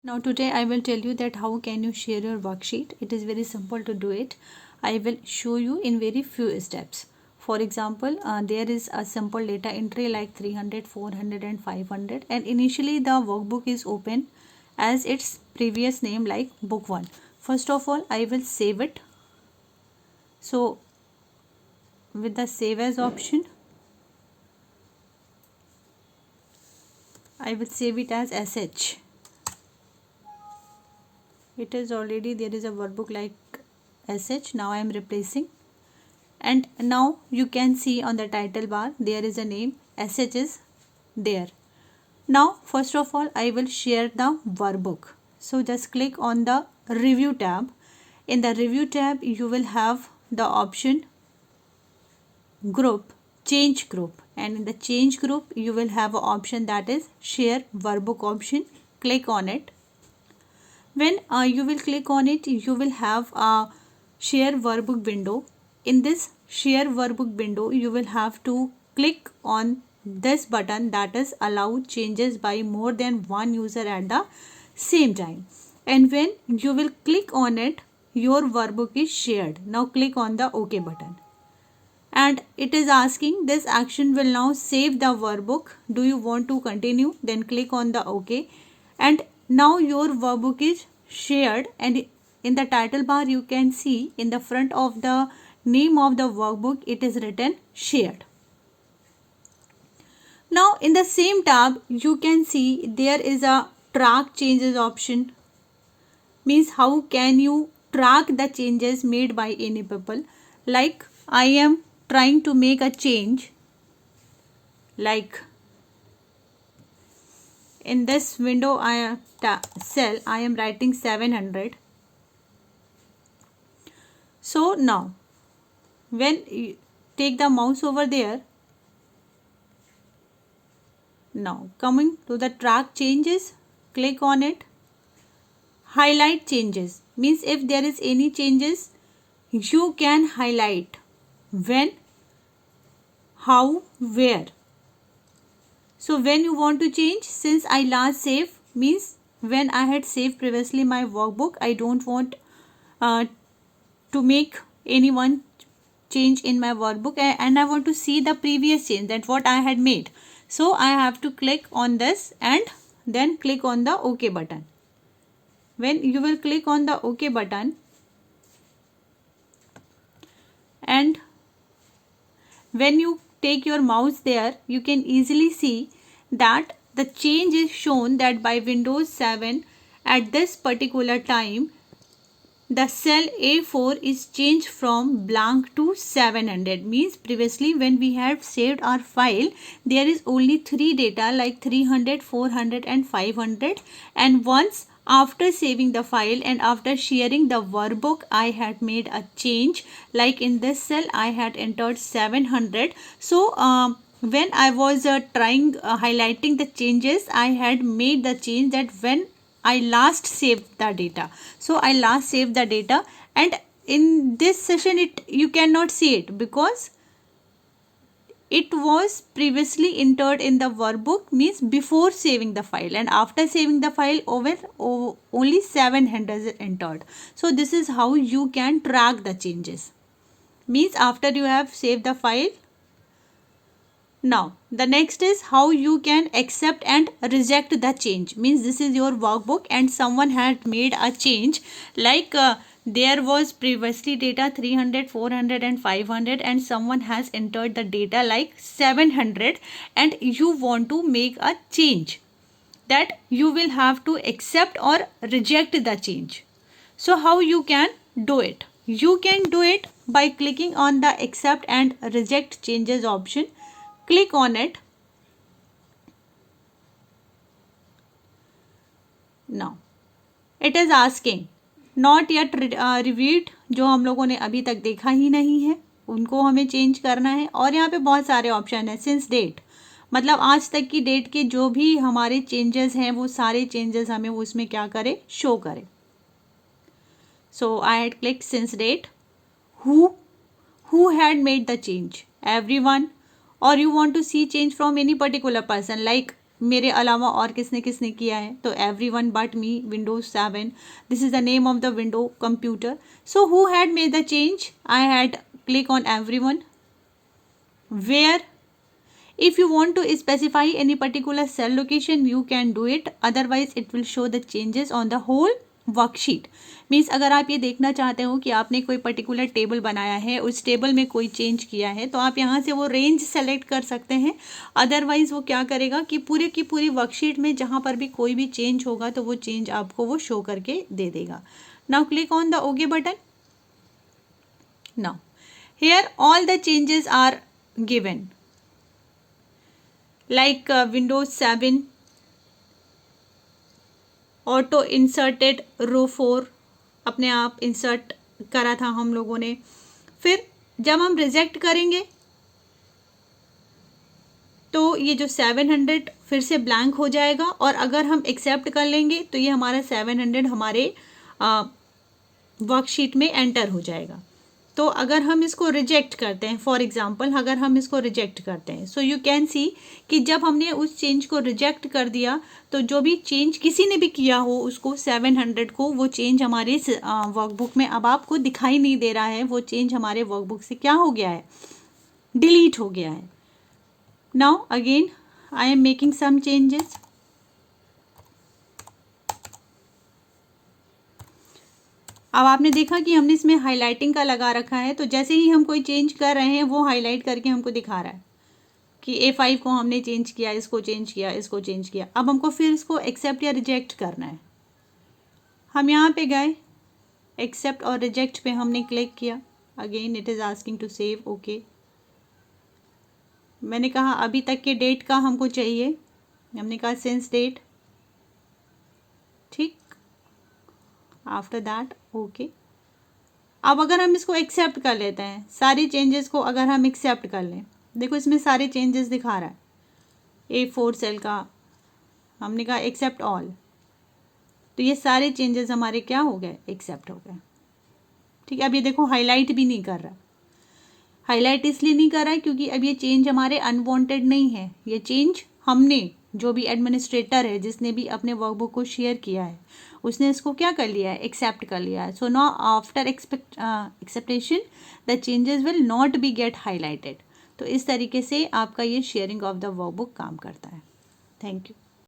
Now today I will tell you that how can you share your worksheet. It is very simple to do it. I will show you in very few steps. For example, there is a simple data entry like 300, 400 and 500, and initially the workbook is open as its previous name like book 1. First of all, I will save it. So with the save as option, I will save it as sh. It is already there is a workbook like sh. Now I am replacing, and now you can see on the title bar there is a name sh is there. Now first of all I will share the workbook. So just click on the review tab. In the review tab you will have the option group, change group, and in the change group you will have an option that is share workbook option. Click on it. When you will click on it, you will have a share workbook window. In this share workbook window, you will have to click on this button that is allow changes by more than one user at the same time. And when you will click on it, your workbook is shared. Now click on the OK button. And it is asking this action will now save the workbook. Do you want to continue? Then click on the OK. And now your workbook is shared, and in the title bar you can see in the front of the name of the workbook it is written shared. Now in the same tab you can see there is a track changes option. Means how can you track the changes made by any people. Like I am trying to make a change, like in this window cell I am writing 700. So now when you take the mouse over there, now coming to the track changes, click on it. Highlight changes means if there is any changes you can highlight when, how, where. So when you want to change, since I last saved, means when I had saved previously my workbook, I don't want to make any one change in my workbook, and I want to see the previous change that what I had made. So I have to click on this and then click on the OK button. When you will click on the OK button, and when you take your mouse there, you can easily see that the change is shown that by Windows 7 at this particular time the cell A4 is changed from blank to 700. Means previously when we had saved our file there is only 3 data like 300, 400 and 500, and once after saving the file and after sharing the workbook I had made a change, like in this cell I had entered 700. So when I was highlighting the changes, I had made the change that when I last saved the data. So I last saved the data, and in this session you cannot see it because it was previously entered in the workbook, means before saving the file, and after saving the file only 700 is entered. So this is how you can track the changes. Means after you have saved the file. Now the next is how you can accept and reject the change. Means this is your workbook and someone had made a change, like there was previously data 300, 400 and 500, and someone has entered the data like 700, and you want to make a change, that you will have to accept or reject the change. So how you can do it? You can do it by clicking on the accept and reject changes option. Click on it. Now it is asking not yet reviewed, जो हम लोगों ने अभी तक देखा ही नहीं है उनको हमें चेंज करना है। और यहाँ पे बहुत सारे ऑप्शन है। सिंस डेट मतलब आज तक की डेट के जो भी हमारे चेंजेस हैं वो सारे चेंजेस हमें वो उसमें क्या करे, शो करे। So I had click since that. who had made the change? Everyone? Or you want to see change from any particular person, like मेरे अलावा और किसने किसने किया है, तो everyone but me, Windows 7, this is the name of the window computer. So who had made the change? I had click on everyone. Where if you want to specify any particular cell location you can do it, otherwise it will show the changes on the whole worksheet. Means अगर आप ये देखना चाहते हो कि आपने कोई particular table बनाया है, उस टेबल में कोई चेंज किया है, तो आप यहाँ से वो रेंज सेलेक्ट कर सकते हैं. अदरवाइज वो क्या करेगा कि पूरे की पूरी वर्कशीट में जहाँ पर भी कोई भी चेंज होगा तो वो चेंज आपको वो शो करके दे देगा. Now click on the okay button. Now here all the changes are given, like Windows 7 auto inserted row 4 अपने आप इंसर्ट करा था हम लोगों ने. फिर जब हम रिजेक्ट करेंगे तो ये जो 700 फिर से ब्लैंक हो जाएगा, और अगर हम एक्सेप्ट कर लेंगे तो ये हमारा 700 हमारे वर्कशीट में एंटर हो जाएगा. तो अगर हम इसको रिजेक्ट करते हैं, फॉर एग्जांपल अगर हम इसको रिजेक्ट करते हैं, सो यू कैन सी कि जब हमने उस चेंज को रिजेक्ट कर दिया तो जो भी चेंज किसी ने भी किया हो उसको 700 को, वो चेंज हमारे वर्कबुक में अब आपको दिखाई नहीं दे रहा है. वो चेंज हमारे वर्कबुक से क्या हो गया है, डिलीट हो गया है. Now again I am making some changes. अब आपने देखा कि हमने इसमें हाईलाइटिंग का लगा रखा है, तो जैसे ही हम कोई चेंज कर रहे हैं वो हाईलाइट करके हमको दिखा रहा है कि A5 को हमने चेंज किया, इसको चेंज किया, इसको चेंज किया. अब हमको फिर इसको एक्सेप्ट या रिजेक्ट करना है. हम यहाँ पे गए, एक्सेप्ट और रिजेक्ट पे हमने क्लिक किया. Again it is asking to save. Okay, मैंने कहा अभी तक के डेट का हमको चाहिए, हमने कहा सिंस डेट. ठीक, आफ्टर दैट ओके. अब अगर हम इसको एक्सेप्ट कर लेते हैं, सारी चेंजेस को अगर हम एक्सेप्ट कर लें, देखो इसमें सारे चेंजेस दिखा रहा है. A4 सेल का हमने कहा एक्सेप्ट ऑल, तो ये सारे चेंजेस हमारे क्या हो गए, एक्सेप्ट हो गए. ठीक है, अब ये देखो हाईलाइट भी नहीं कर रहा. हाईलाइट इसलिए नहीं कर रहा है क्योंकि अब ये चेंज हमारे अनवांटेड नहीं है. ये चेंज हमने, जो भी एडमिनिस्ट्रेटर है जिसने भी अपने वर्कबुक को शेयर किया है, उसने इसको क्या कर लिया है, एक्सेप्ट कर लिया है. So now after acceptation the changes will not be get highlighted. तो इस तरीके से आपका ये शेयरिंग ऑफ द वर्कबुक काम करता है. Thank you.